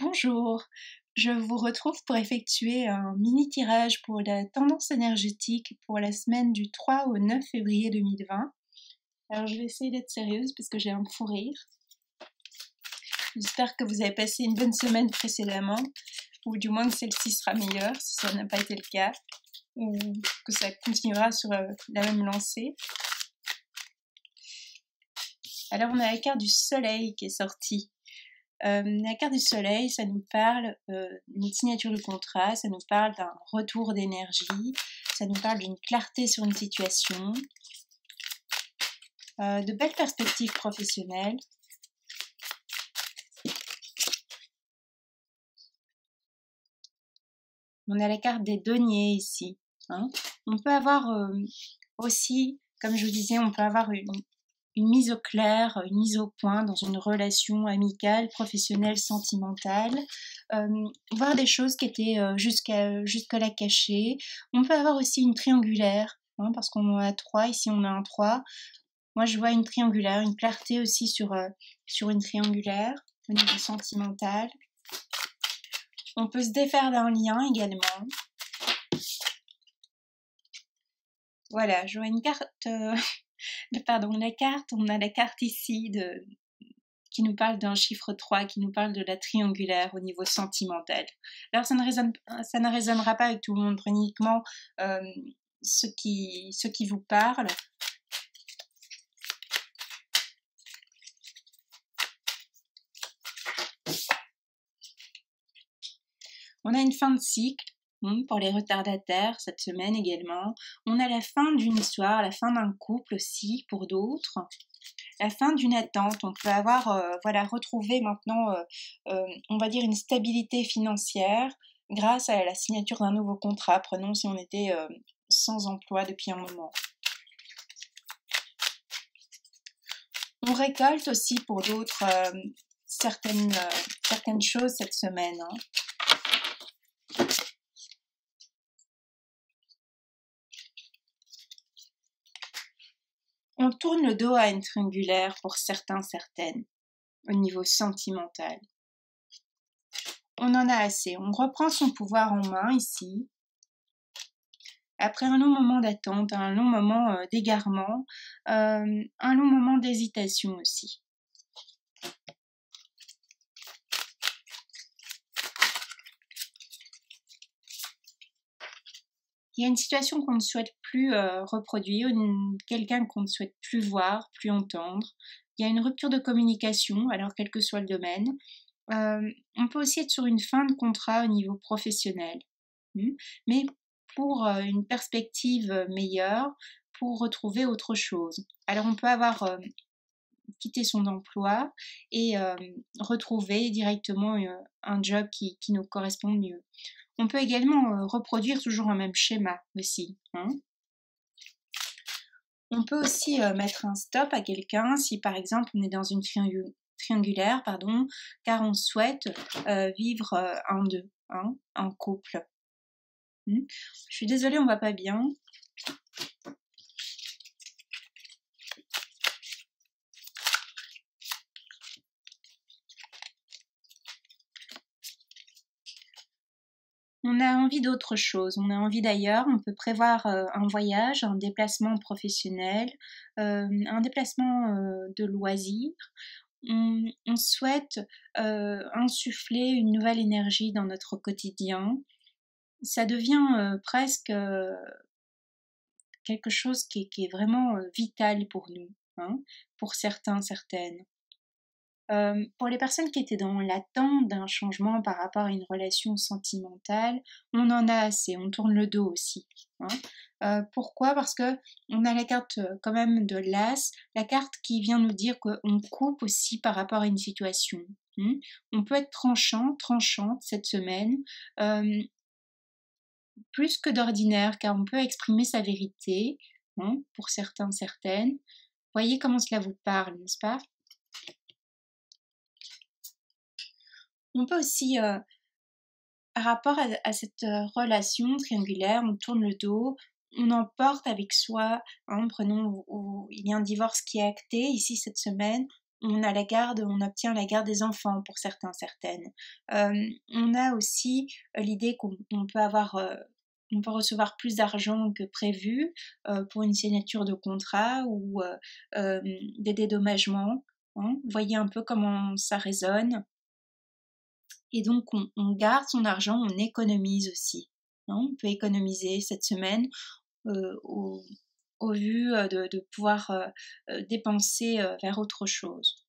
Bonjour, je vous retrouve pour effectuer un mini tirage pour la tendance énergétique pour la semaine du 3 au 9 février 2020. Alors je vais essayer d'être sérieuse parce que j'ai un fou rire. J'espère que vous avez passé une bonne semaine précédemment, ou du moins que celle-ci sera meilleure si ça n'a pas été le cas, ou que ça continuera sur la même lancée. Alors on a la carte du soleil qui est sortie. La carte du soleil, ça nous parle d'une signature de contrat, ça nous parle d'un retour d'énergie, ça nous parle d'une clarté sur une situation, de belles perspectives professionnelles. On a la carte des deniers ici. On peut avoir aussi, comme je vous disais, on peut avoir une mise au clair, une mise au point dans une relation amicale, professionnelle, sentimentale, voir des choses qui étaient jusque-là cachées. On peut avoir aussi une triangulaire, parce qu'on en a 3, ici on a un 3. Moi je vois une triangulaire, une clarté aussi sur une triangulaire au niveau sentimental. On peut se défaire d'un lien également. Voilà, je vois une carte... on a la carte ici qui nous parle d'un chiffre 3, qui nous parle de la triangulaire au niveau sentimental. Alors ça ne résonnera pas avec tout le monde, prenez uniquement ce qui vous parle. On a une fin de cycle pour les retardataires cette semaine également. On a la fin d'une histoire, la fin d'un couple aussi pour d'autres. La fin d'une attente, on peut avoir, retrouvé maintenant, on va dire une stabilité financière grâce à la signature d'un nouveau contrat. Prenons si on était sans emploi depuis un moment. On récolte aussi pour d'autres certaines choses cette semaine. On tourne le dos à une triangulaire pour certains, certaines, au niveau sentimental. On en a assez, on reprend son pouvoir en main ici. Après un long moment d'attente, un long moment d'égarement, un long moment d'hésitation aussi. Il y a une situation qu'on ne souhaite plus reproduire, quelqu'un qu'on ne souhaite plus voir, plus entendre. Il y a une rupture de communication, alors quel que soit le domaine. On peut aussi être sur une fin de contrat au niveau professionnel, mais pour une perspective meilleure, pour retrouver autre chose. Alors on peut avoir quitté son emploi et retrouver directement un job qui nous correspond mieux. On peut également reproduire toujours un même schéma aussi. On peut aussi mettre un stop à quelqu'un si par exemple on est dans une triangulaire, car on souhaite vivre en deux, en couple. Je suis désolée, on va pas bien. On a envie d'autre chose, on a envie d'ailleurs, on peut prévoir un voyage, un déplacement professionnel, un déplacement de loisirs. On souhaite insuffler une nouvelle énergie dans notre quotidien. Ça devient presque quelque chose qui est vraiment vital pour nous, pour certains, certaines. Pour les personnes qui étaient dans l'attente d'un changement par rapport à une relation sentimentale, on en a assez, on tourne le dos aussi. Pourquoi? Parce que on a la carte quand même de l'As, la carte qui vient nous dire qu'on coupe aussi par rapport à une situation. On peut être tranchante cette semaine, plus que d'ordinaire, car on peut exprimer sa vérité, pour certains, certaines. Voyez comment cela vous parle, n'est-ce pas? On peut aussi, par rapport à cette relation triangulaire, on tourne le dos, on emporte avec soi, prenons où il y a un divorce qui est acté ici cette semaine, on a la garde, on obtient la garde des enfants pour certains, certaines. On a aussi l'idée qu'on peut avoir... on peut recevoir plus d'argent que prévu pour une signature de contrat ou des dédommagements. Hein. Vous voyez un peu comment ça résonne. Et donc, on garde son argent, on économise aussi. Hein. On peut économiser cette semaine au vu de pouvoir dépenser vers autre chose.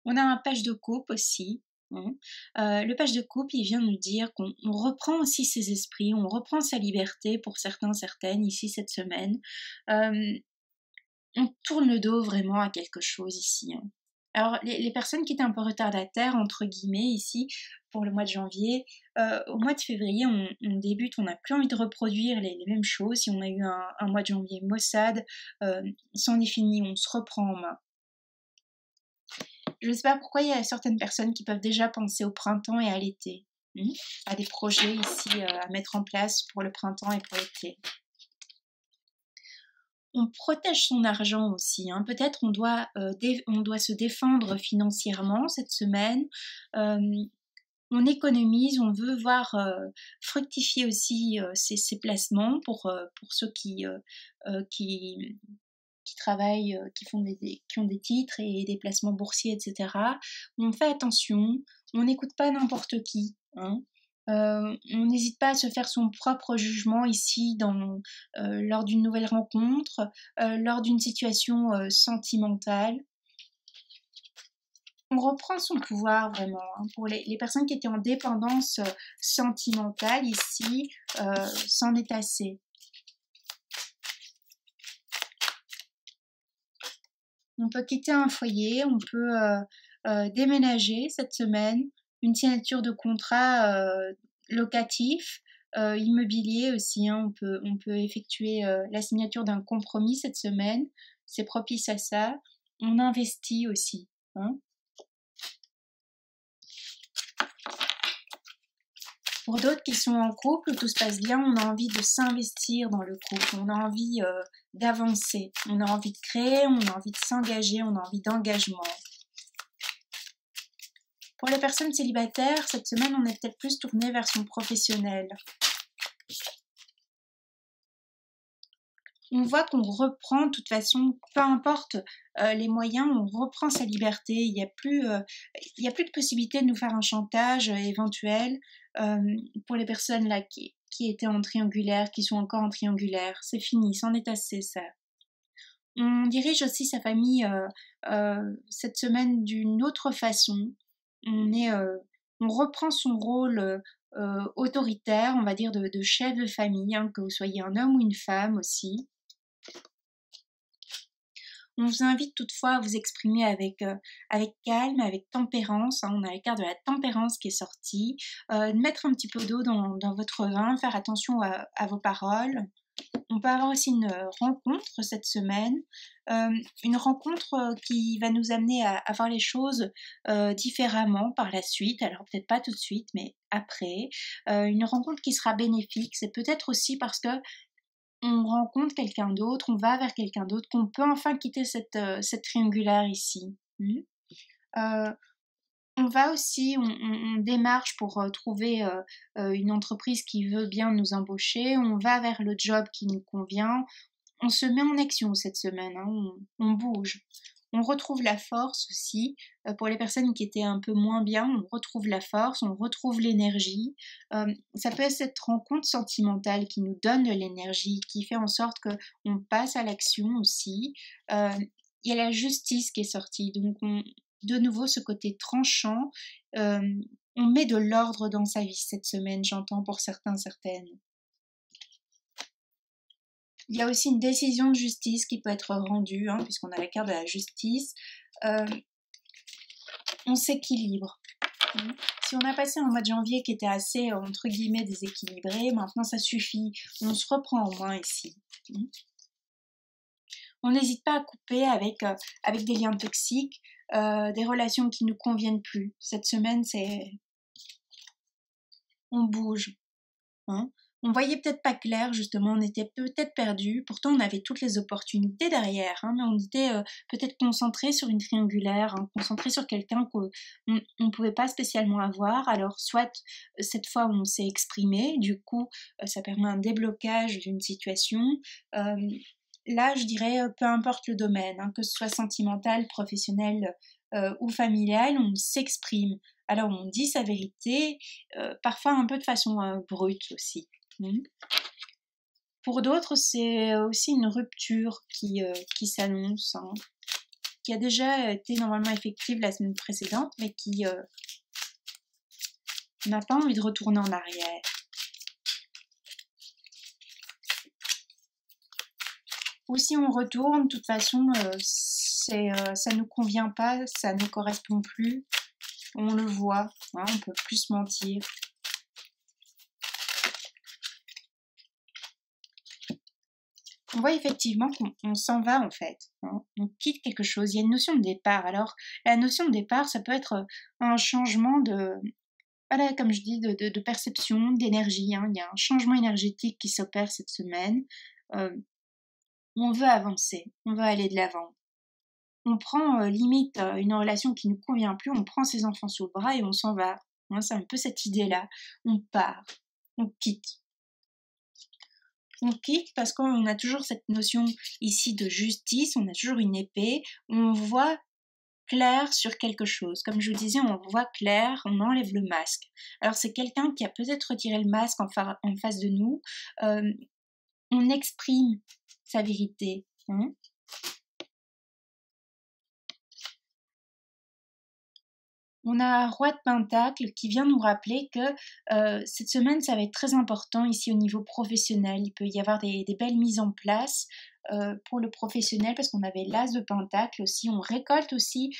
On a un page de coupe aussi. Hein. Le page de coupe, il vient nous dire qu'on reprend aussi ses esprits, on reprend sa liberté pour certains, certaines, ici cette semaine. On tourne le dos vraiment à quelque chose ici. Hein. Alors, les personnes qui étaient un peu retardataires, entre guillemets, ici, pour le mois de janvier, au mois de février, on débute, on n'a plus envie de reproduire les mêmes choses. Si on a eu un mois de janvier maussade, c'en est fini, on se reprend en main. Je ne sais pas pourquoi il y a certaines personnes qui peuvent déjà penser au printemps et à l'été, à des projets ici à mettre en place pour le printemps et pour l'été. On protège son argent aussi. Hein. Peut-être on doit se défendre financièrement cette semaine. On économise, on veut voir fructifier aussi ses placements pour ceux qui travaillent, qui ont des titres et des placements boursiers, etc. On fait attention, on n'écoute pas n'importe qui. Hein. On n'hésite pas à se faire son propre jugement ici lors d'une nouvelle rencontre, lors d'une situation sentimentale. On reprend son pouvoir vraiment. Hein. Pour les personnes qui étaient en dépendance sentimentale ici, c'en est assez. On peut quitter un foyer, on peut déménager cette semaine, une signature de contrat locatif, immobilier aussi. Hein, on peut effectuer la signature d'un compromis cette semaine, c'est propice à ça. On investit aussi. Hein. Pour d'autres qui sont en couple, où tout se passe bien, on a envie de s'investir dans le couple, on a envie d'avancer, on a envie de créer, on a envie de s'engager, on a envie d'engagement. Pour les personnes célibataires, cette semaine, on est peut-être plus tourné vers son professionnel. On voit qu'on reprend, de toute façon, peu importe les moyens, on reprend sa liberté. Il n'y a plus de possibilité de nous faire un chantage éventuel pour les personnes là qui étaient en triangulaire, qui sont encore en triangulaire. C'est fini, c'en est assez, ça. On dirige aussi sa famille cette semaine d'une autre façon. On reprend son rôle autoritaire, on va dire, de chef de famille, hein, que vous soyez un homme ou une femme aussi. On vous invite toutefois à vous exprimer avec calme, avec tempérance. Hein, on a la carte de la tempérance qui est sortie. De mettre un petit peu d'eau dans votre vin, faire attention à vos paroles. On peut avoir aussi une rencontre cette semaine, une rencontre qui va nous amener à voir les choses différemment par la suite, alors peut-être pas tout de suite, mais après. Une rencontre qui sera bénéfique, c'est peut-être aussi parce que on rencontre quelqu'un d'autre, on va vers quelqu'un d'autre, qu'on peut enfin quitter cette triangulaire ici. On va aussi, on démarche pour trouver une entreprise qui veut bien nous embaucher, on va vers le job qui nous convient, on se met en action cette semaine, hein, on bouge. On retrouve la force aussi, pour les personnes qui étaient un peu moins bien, on retrouve la force, on retrouve l'énergie. Ça peut être cette rencontre sentimentale qui nous donne de l'énergie, qui fait en sorte qu'on passe à l'action aussi. Il y a la justice qui est sortie, donc de nouveau ce côté tranchant, on met de l'ordre dans sa vie cette semaine, j'entends pour certains, certaines. Il y a aussi une décision de justice qui peut être rendue, hein, puisqu'on a la carte de la justice. On s'équilibre. Si on a passé un mois de janvier qui était assez, entre guillemets, déséquilibré, maintenant ça suffit. On se reprend en main ici. On n'hésite pas à couper avec des liens toxiques, des relations qui ne nous conviennent plus. Cette semaine, on bouge. Hein. On voyait peut-être pas clair, justement, on était peut-être perdu. Pourtant, on avait toutes les opportunités derrière, hein, mais on était peut-être concentré sur une triangulaire, hein, concentré sur quelqu'un qu'on ne pouvait pas spécialement avoir. Alors, soit cette fois, on s'est exprimé, du coup, ça permet un déblocage d'une situation. Là, je dirais, peu importe le domaine, hein, que ce soit sentimental, professionnel ou familial, on s'exprime. Alors, on dit sa vérité, parfois un peu de façon brute aussi. Pour d'autres, c'est aussi une rupture qui s'annonce, hein, qui a déjà été normalement effective la semaine précédente, mais qui n'a pas envie de retourner en arrière. Ou si on retourne, de toute façon, ça ne nous convient pas, ça ne correspond plus. On le voit, hein, on peut plus se mentir. On voit effectivement qu'on s'en va en fait, hein, on quitte quelque chose, il y a une notion de départ. Alors la notion de départ, ça peut être un changement de, voilà, comme je dis, de perception, d'énergie, hein. Il y a un changement énergétique qui s'opère cette semaine, on veut avancer, on veut aller de l'avant. On prend limite une relation qui ne nous convient plus, on prend ses enfants sous le bras et on s'en va, hein, c'est un peu cette idée-là, on part, on quitte. On quitte parce qu'on a toujours cette notion ici de justice, on a toujours une épée, on voit clair sur quelque chose. Comme je vous disais, on voit clair, on enlève le masque. Alors c'est quelqu'un qui a peut-être retiré le masque en face de nous, on exprime sa vérité. Hein. On a un roi de pentacle qui vient nous rappeler que cette semaine, ça va être très important ici au niveau professionnel. Il peut y avoir des belles mises en place pour le professionnel parce qu'on avait l'as de pentacle aussi. On récolte aussi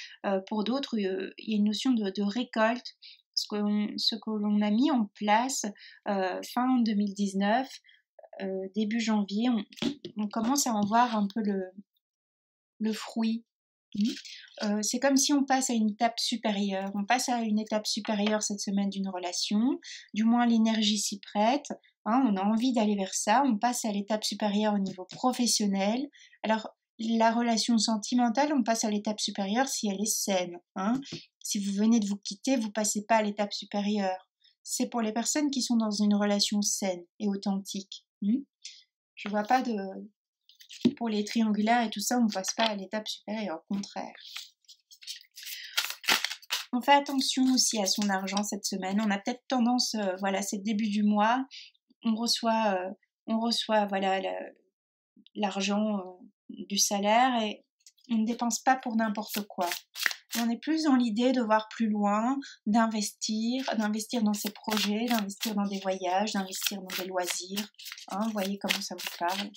pour d'autres. Il y a une notion de récolte. Ce que l'on a mis en place fin 2019, début janvier, on commence à en voir un peu le fruit. C'est comme si on passe à une étape supérieure. On passe à une étape supérieure cette semaine d'une relation. Du moins, l'énergie s'y prête. Hein, on a envie d'aller vers ça. On passe à l'étape supérieure au niveau professionnel. Alors, la relation sentimentale, on passe à l'étape supérieure si elle est saine. Hein. Si vous venez de vous quitter, vous passez pas à l'étape supérieure. C'est pour les personnes qui sont dans une relation saine et authentique. Je vois pas de... Pour les triangulaires et tout ça, on ne passe pas à l'étape supérieure, au contraire. On fait attention aussi à son argent cette semaine. On a peut-être tendance, voilà, c'est le début du mois, on reçoit voilà, l'argent du salaire et on ne dépense pas pour n'importe quoi. On est plus dans l'idée de voir plus loin, d'investir dans ses projets, d'investir dans des voyages, d'investir dans des loisirs. Hein, vous voyez comment ça vous parle.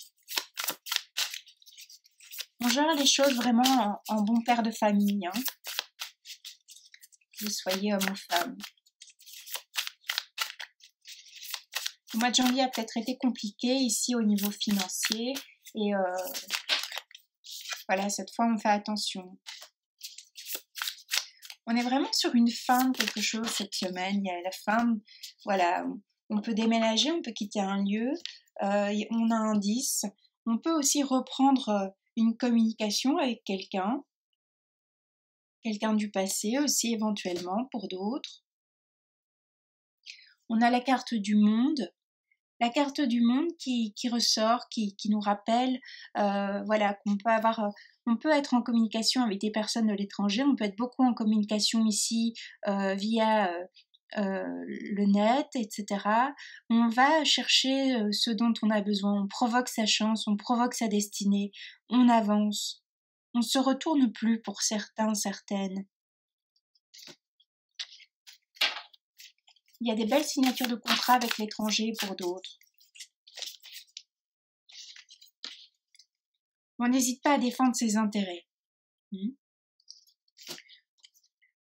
On gère les choses vraiment en bon père de famille, hein. Que vous soyez homme ou femme. Le mois de janvier a peut-être été compliqué ici au niveau financier et voilà, cette fois on fait attention. On est vraiment sur une fin de quelque chose cette semaine. Il y a la fin, voilà, on peut déménager, on peut quitter un lieu, on a un 10. On peut aussi reprendre une communication avec quelqu'un du passé aussi éventuellement pour d'autres. On a la carte du monde. La carte du monde qui ressort, qui nous rappelle, voilà, on peut être en communication avec des personnes de l'étranger, on peut être beaucoup en communication ici via le net, etc. On va chercher ce dont on a besoin, on provoque sa chance, on provoque sa destinée, on avance, on se retourne plus pour certains, certaines. Il y a des belles signatures de contrats avec l'étranger pour d'autres. On n'hésite pas à défendre ses intérêts.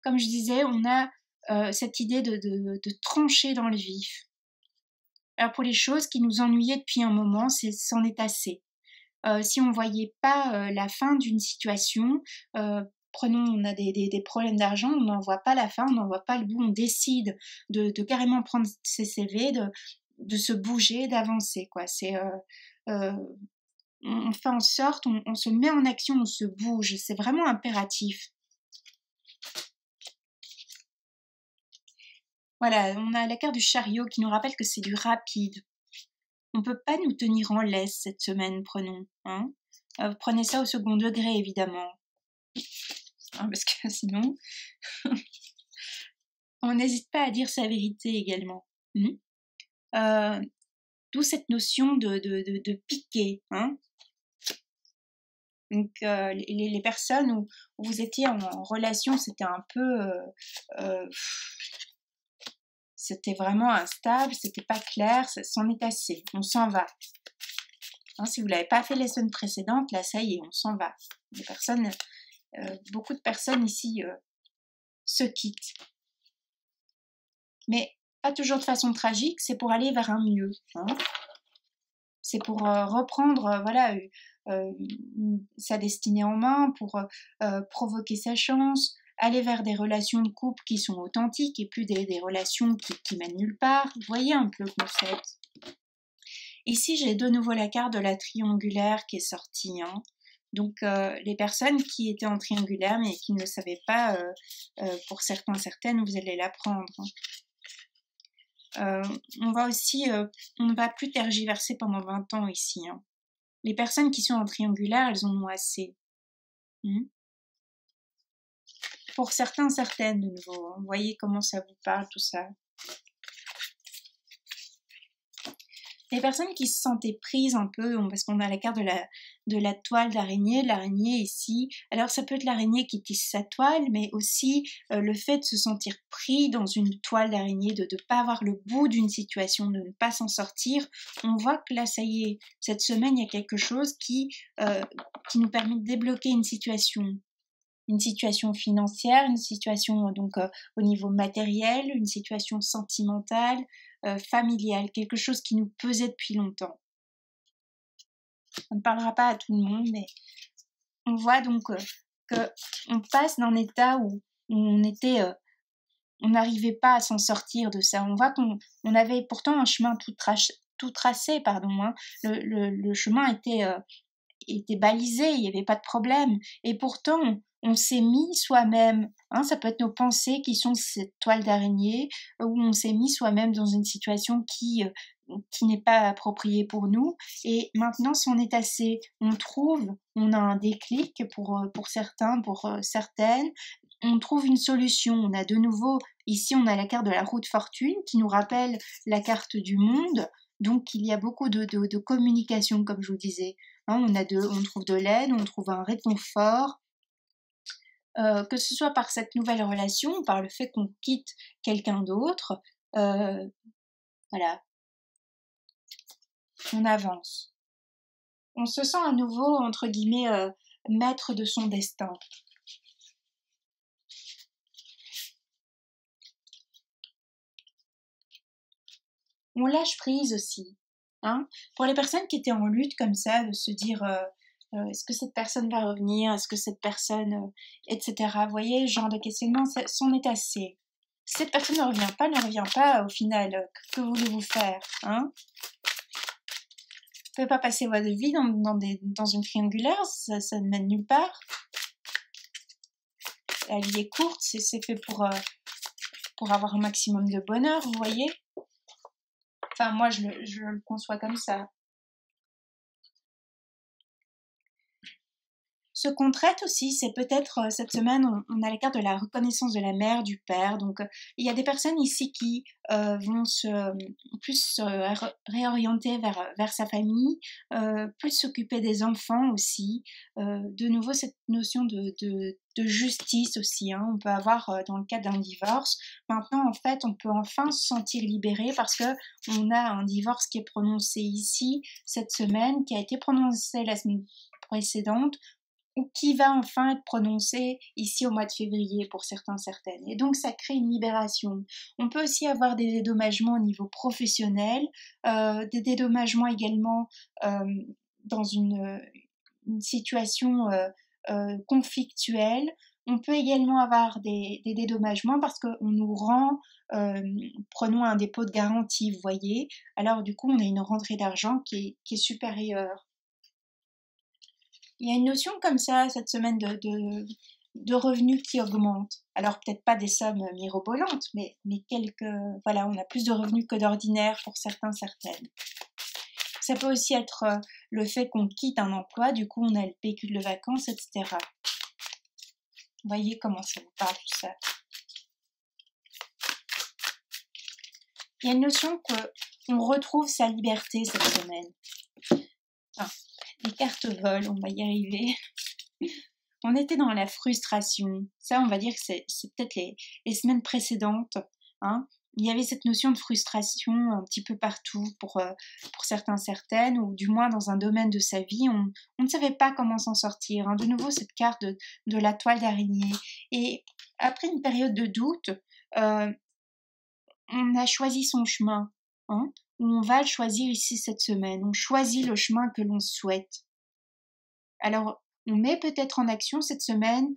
Comme je disais, on a cette idée de trancher dans le vif. Alors pour les choses qui nous ennuyaient depuis un moment, c'en est assez. Si on ne voyait pas la fin d'une situation, prenons, on a des problèmes d'argent, on n'en voit pas la fin, on n'en voit pas le bout, on décide de carrément prendre ses CV, de se bouger, d'avancer, quoi. On fait en sorte, on se met en action, on se bouge. C'est vraiment impératif. Voilà, on a la carte du chariot qui nous rappelle que c'est du rapide. On ne peut pas nous tenir en laisse cette semaine, prenons. Hein. Prenez ça au second degré, évidemment. Hein, parce que sinon, on n'hésite pas à dire sa vérité également. D'où cette notion de piquer. Hein. Donc, les personnes où vous étiez en relation, c'était un peu... c'était vraiment instable, c'était pas clair, ça s'en est assez, on s'en va. Hein, si vous l'avez pas fait les semaines précédentes, là ça y est, on s'en va. Beaucoup de personnes ici se quittent. Mais pas toujours de façon tragique, c'est pour aller vers un mieux. Hein. C'est pour reprendre sa destinée en main, pour provoquer sa chance, aller vers des relations de couple qui sont authentiques et plus des relations qui mènent nulle part. Vous voyez un peu le concept. Ici, j'ai de nouveau la carte de la triangulaire qui est sortie. Hein. Donc, les personnes qui étaient en triangulaire mais qui ne le savaient pas, pour certains, certaines, vous allez l'apprendre. Hein. On ne va plus tergiverser pendant 20 ans ici. Hein. Les personnes qui sont en triangulaire, elles en ont assez. Pour certains, certaines, de nouveau. Hein. Vous voyez comment ça vous parle, tout ça. Les personnes qui se sentaient prises un peu, parce qu'on a la carte de la toile d'araignée, l'araignée ici. Alors ça peut être l'araignée qui tisse sa toile, mais aussi le fait de se sentir pris dans une toile d'araignée, de ne pas avoir le bout d'une situation, de ne pas s'en sortir. On voit que là, ça y est, cette semaine, il y a quelque chose qui nous permet de débloquer une situation financière, une situation donc au niveau matériel, une situation sentimentale, familiale, quelque chose qui nous pesait depuis longtemps. On ne parlera pas à tout le monde, mais on voit donc qu'on passe d'un état où on était, on n'arrivait pas à s'en sortir de ça. On voit qu'on avait pourtant un chemin tout tracé, pardon. Hein. Le chemin était balisé, il n'y avait pas de problème. Et pourtant, on s'est mis soi-même, hein, ça peut être nos pensées qui sont cette toile d'araignée, où on s'est mis soi-même dans une situation qui n'est pas appropriée pour nous. Et maintenant, si on est assez, on a un déclic pour certains, pour certaines, on trouve une solution. On a de nouveau, ici, on a la carte de la roue de fortune qui nous rappelle la carte du monde. Donc, il y a beaucoup de communication, comme je vous disais. Hein, on trouve de l'aide, on trouve un réconfort, que ce soit par cette nouvelle relation, par le fait qu'on quitte quelqu'un d'autre, voilà, on avance. On se sent à nouveau, entre guillemets, maître de son destin. On lâche prise aussi. Hein. Pour les personnes qui étaient en lutte comme ça, de se dire est-ce que cette personne va revenir, est-ce que cette personne, etc. Vous voyez, ce genre de questionnement, c'en est assez. Si cette personne ne revient pas, au final, que voulez-vous faire, hein? Vous ne pouvez pas passer votre vie dans une triangulaire, ça ne mène nulle part. La vie est courte, c'est fait pour avoir un maximum de bonheur, vous voyez. Enfin, moi, je le conçois comme ça. Ce qu'on traite aussi, c'est peut-être cette semaine, on a la carte de la reconnaissance de la mère, du père. Donc, il y a des personnes ici qui vont plus réorienter vers sa famille, plus s'occuper des enfants aussi. De nouveau, cette notion de justice aussi. Hein, on peut avoir dans le cas d'un divorce. Maintenant, en fait, on peut enfin se sentir libéré parce que on a un divorce qui est prononcé ici cette semaine, qui a été prononcé la semaine précédente, ou qui va enfin être prononcé ici au mois de février pour certains, certaines. Et donc ça crée une libération. On peut aussi avoir des dédommagements au niveau professionnel, des dédommagements également dans une situation conflictuelle. On peut également avoir des dédommagements parce qu'on nous rend, prenons un dépôt de garantie, vous voyez, alors du coup on a une rentrée d'argent qui est supérieure. Il y a une notion comme ça cette semaine de revenus qui augmentent. Alors peut-être pas des sommes mirobolantes, mais quelques, voilà, on a plus de revenus que d'ordinaire pour certains, certaines. Ça peut aussi être le fait qu'on quitte un emploi, du coup on a le pécule de vacances, etc. Vous voyez comment ça vous parle tout ça. Il y a une notion qu'on retrouve sa liberté cette semaine. Enfin, les cartes volent, on va y arriver. On était dans la frustration. Ça, on va dire que c'est peut-être les semaines précédentes. Hein. Il y avait cette notion de frustration un petit peu partout pour certains, certaines, ou du moins dans un domaine de sa vie, on ne savait pas comment s'en sortir. Hein. De nouveau, cette carte de la toile d'araignée. Et après une période de doute, on a choisi son chemin. Hein. On va le choisir ici cette semaine. On choisit le chemin que l'on souhaite. Alors, on met peut-être en action cette semaine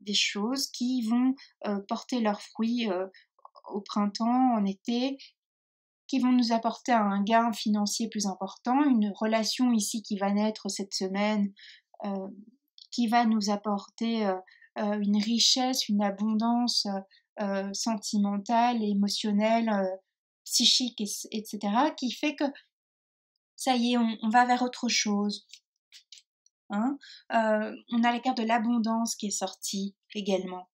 des choses qui vont porter leurs fruits au printemps, en été, qui vont nous apporter un gain financier plus important, une relation ici qui va naître cette semaine, qui va nous apporter une richesse, une abondance sentimentale, émotionnelle, psychique, etc., qui fait que ça y est, on va vers autre chose. Hein. On a la carte de l'abondance qui est sortie également.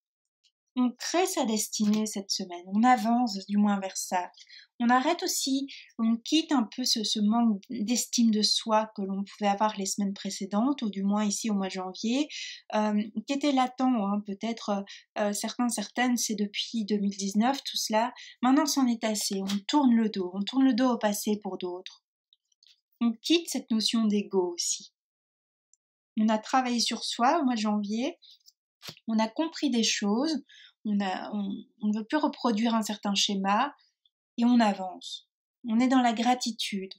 On crée sa destinée cette semaine, on avance du moins vers ça. On arrête aussi, on quitte un peu ce manque d'estime de soi que l'on pouvait avoir les semaines précédentes, ou du moins ici au mois de janvier, qui était latent, hein, peut-être certains, certaines, c'est depuis 2019 tout cela. Maintenant c'en est assez, on tourne le dos au passé pour d'autres. On quitte cette notion d'ego aussi. On a travaillé sur soi au mois de janvier, on a compris des choses, on ne veut plus reproduire un certain schéma et on avance. On est dans la gratitude.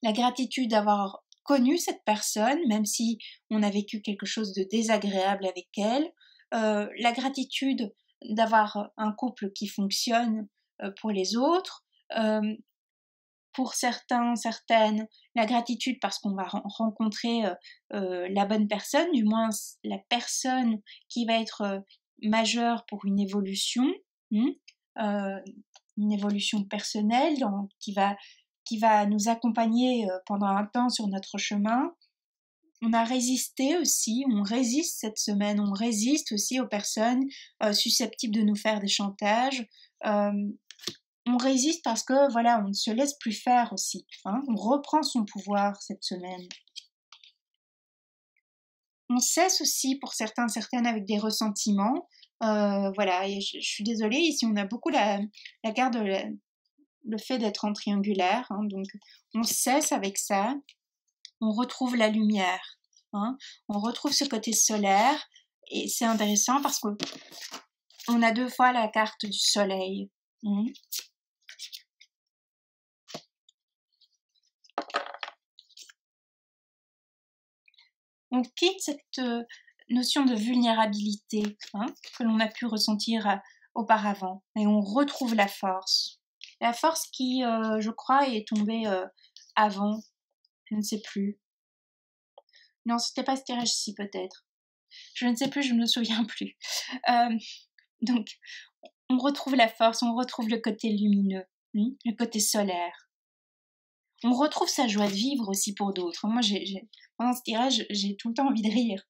La gratitude d'avoir connu cette personne, même si on a vécu quelque chose de désagréable avec elle. La gratitude d'avoir un couple qui fonctionne pour les autres. Pour certains, certaines, la gratitude parce qu'on va rencontrer la bonne personne, du moins la personne qui va être majeure pour une évolution, une évolution personnelle qui va nous accompagner pendant un temps sur notre chemin. On a résisté aussi, on résiste cette semaine, on résiste aussi aux personnes susceptibles de nous faire des chantages. On résiste parce que voilà, on ne se laisse plus faire aussi. Hein, on reprend son pouvoir cette semaine. On cesse aussi pour certains, certaines avec des ressentiments. Voilà, et je suis désolée, ici on a beaucoup la carte de le fait d'être en triangulaire. Hein, donc on cesse avec ça. On retrouve la lumière. Hein, on retrouve ce côté solaire. Et c'est intéressant parce que on a deux fois la carte du soleil. On quitte cette notion de vulnérabilité que l'on a pu ressentir auparavant et on retrouve la force. La force qui, je crois, est tombée avant, je ne sais plus. Non, c'était pas ce tirage-ci peut-être. Je ne sais plus, je ne me souviens plus. Donc, on retrouve la force, on retrouve le côté lumineux, le côté solaire. On retrouve sa joie de vivre aussi pour d'autres. Moi, pendant ce tirage, j'ai tout le temps envie de rire.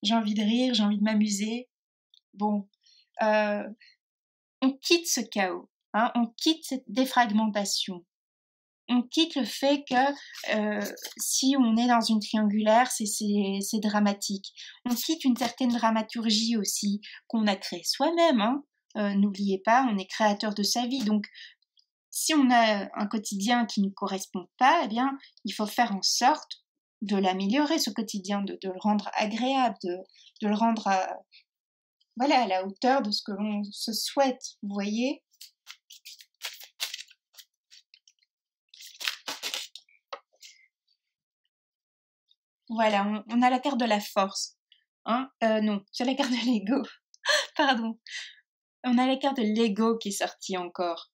J'ai envie de rire, j'ai envie de m'amuser. Bon, on quitte ce chaos, on quitte cette défragmentation. On quitte le fait que si on est dans une triangulaire, c'est dramatique. On quitte une certaine dramaturgie aussi qu'on a créée soi-même. N'oubliez pas, on est créateur de sa vie. Donc, si on a un quotidien qui ne correspond pas, eh bien, il faut faire en sorte de l'améliorer, ce quotidien, de le rendre agréable, de le rendre à la hauteur de ce que l'on se souhaite, vous voyez. Voilà, on a la carte de la force. Hein? Non, c'est la carte de l'ego. Pardon. On a la carte de l'ego qui est sortie encore.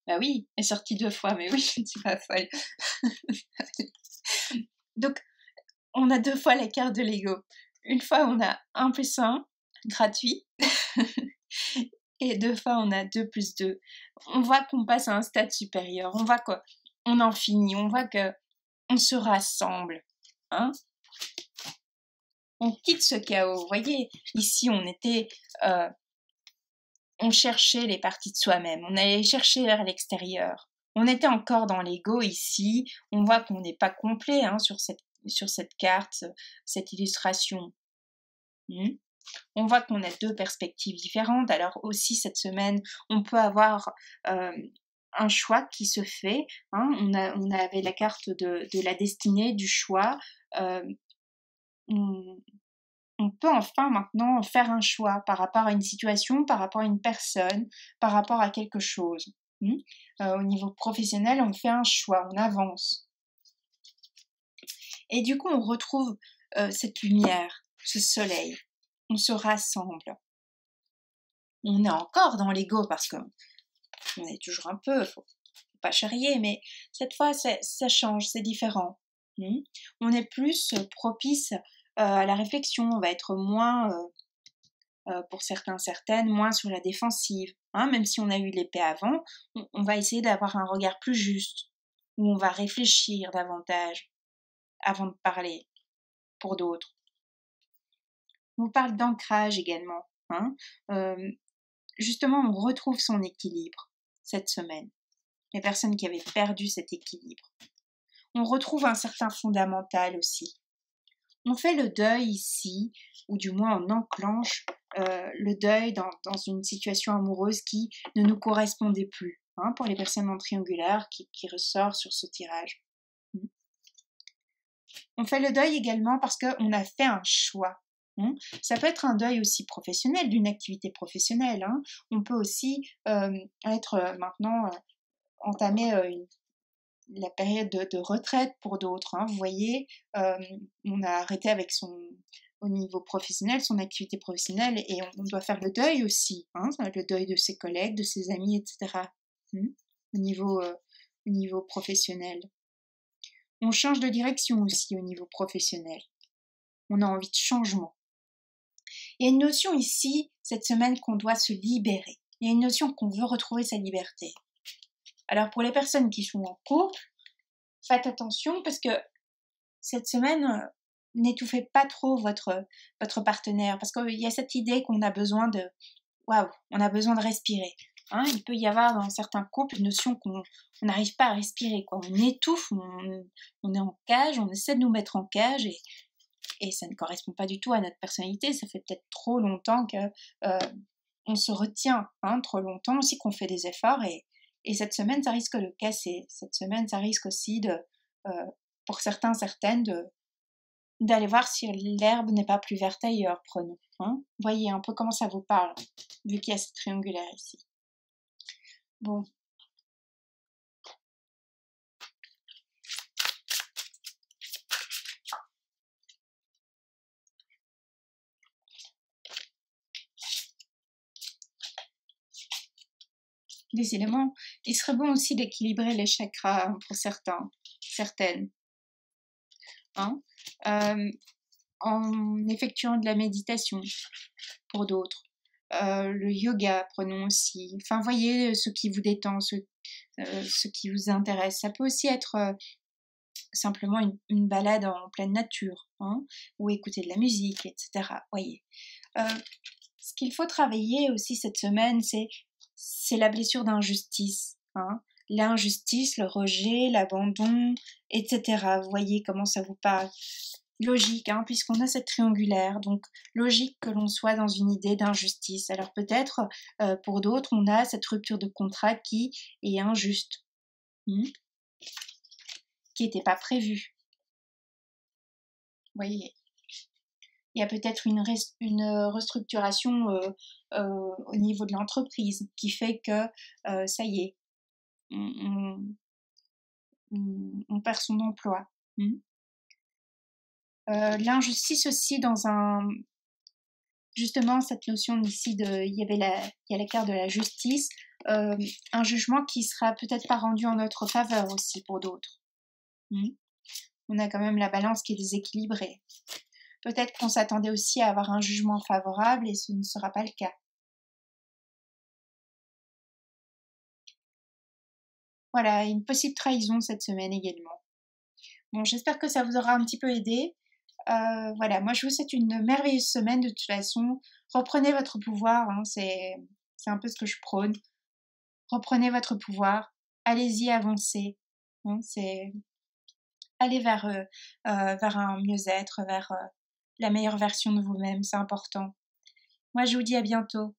Bah oui, elle est sortie 2 fois, mais oui, je ne suis pas folle. Donc, on a 2 fois la carte de l'ego. Une fois, on a 1 plus 1, gratuit. Et 2 fois, on a 2 plus 2. On voit qu'on passe à un stade supérieur. On voit qu'on en finit. On voit qu'on se rassemble. Hein? On quitte ce chaos. Vous voyez, ici, on cherchait les parties de soi-même. On allait chercher vers l'extérieur. On était encore dans l'ego ici. On voit qu'on n'est pas complet hein, sur cette carte, cette illustration. On voit qu'on a 2 perspectives différentes. Alors aussi, cette semaine, on peut avoir un choix qui se fait. Hein. On avait la carte de la destinée, du choix. On peut enfin maintenant faire un choix par rapport à une situation, par rapport à une personne, par rapport à quelque chose. Au niveau professionnel, on fait un choix, on avance. Et du coup, on retrouve cette lumière, ce soleil. On se rassemble. On est encore dans l'ego parce qu'on est toujours un peu, faut pas charrier, mais cette fois, ça change, c'est différent. On est plus propice à la réflexion, on va être moins, pour certains, certaines, moins sur la défensive. Même si on a eu l'épée avant, on va essayer d'avoir un regard plus juste, où on va réfléchir davantage avant de parler pour d'autres. On parle d'ancrage également. Justement, on retrouve son équilibre cette semaine. Les personnes qui avaient perdu cet équilibre. On retrouve un certain fondamental aussi. On fait le deuil ici, ou du moins on enclenche le deuil dans une situation amoureuse qui ne nous correspondait plus, pour les personnes en triangulaire qui ressort sur ce tirage. On fait le deuil également parce qu'on a fait un choix. Ça peut être un deuil aussi professionnel, d'une activité professionnelle. On peut aussi être maintenant entamer la période de retraite pour d'autres. Vous voyez, on a arrêté avec au niveau professionnel, son activité professionnelle, et on doit faire le deuil aussi, le deuil de ses collègues, de ses amis, etc. Au niveau professionnel. On change de direction aussi au niveau professionnel. On a envie de changement. Il y a une notion ici, cette semaine, qu'on doit se libérer. Il y a une notion qu'on veut retrouver sa liberté. Alors pour les personnes qui sont en couple, faites attention parce que cette semaine, n'étouffez pas trop votre partenaire parce qu'il y a cette idée qu'on a besoin de on a besoin de respirer. Il peut y avoir dans certains couples une notion qu'on n'arrive pas à respirer, quoi. On étouffe, on est en cage, on essaie de nous mettre en cage et ça ne correspond pas du tout à notre personnalité. Ça fait peut-être trop longtemps que on se retient, trop longtemps aussi qu'on fait des efforts et cette semaine ça risque de casser. Cette semaine ça risque aussi de pour certains, certaines, d'aller voir si l'herbe n'est pas plus verte ailleurs, prenons. Voyez un peu comment ça vous parle, vu qu'il y a ce triangulaire ici. Bon. Décidément, il serait bon aussi d'équilibrer les chakras pour certains, certaines. En effectuant de la méditation pour d'autres. Le yoga, prenons aussi. Enfin, voyez ce qui vous détend, ce qui vous intéresse. Ça peut aussi être simplement une balade en pleine nature, ou écouter de la musique, etc. Voyez. Ce qu'il faut travailler aussi cette semaine, c'est la blessure d'injustice. L'injustice, le rejet, l'abandon, etc. Vous voyez comment ça vous parle. Logique, puisqu'on a cette triangulaire, donc logique que l'on soit dans une idée d'injustice. Alors peut-être, pour d'autres, on a cette rupture de contrat qui est injuste, qui n'était pas prévue. Vous voyez, il y a peut-être une restructuration au niveau de l'entreprise qui fait que, ça y est, on perd son emploi. L'injustice aussi dans un... Justement, cette notion ici de... Il y a la carte de la justice, un jugement qui sera peut-être pas rendu en notre faveur aussi pour d'autres. On a quand même la balance qui est déséquilibrée. Peut-être qu'on s'attendait aussi à avoir un jugement favorable et ce ne sera pas le cas. Voilà, une possible trahison cette semaine également. Bon, j'espère que ça vous aura un petit peu aidé. Voilà, moi je vous souhaite une merveilleuse semaine de toute façon. Reprenez votre pouvoir, hein, c'est un peu ce que je prône. Reprenez votre pouvoir, allez-y, avancez. Hein, allez vers un mieux-être, vers la meilleure version de vous-même, c'est important. Moi je vous dis à bientôt.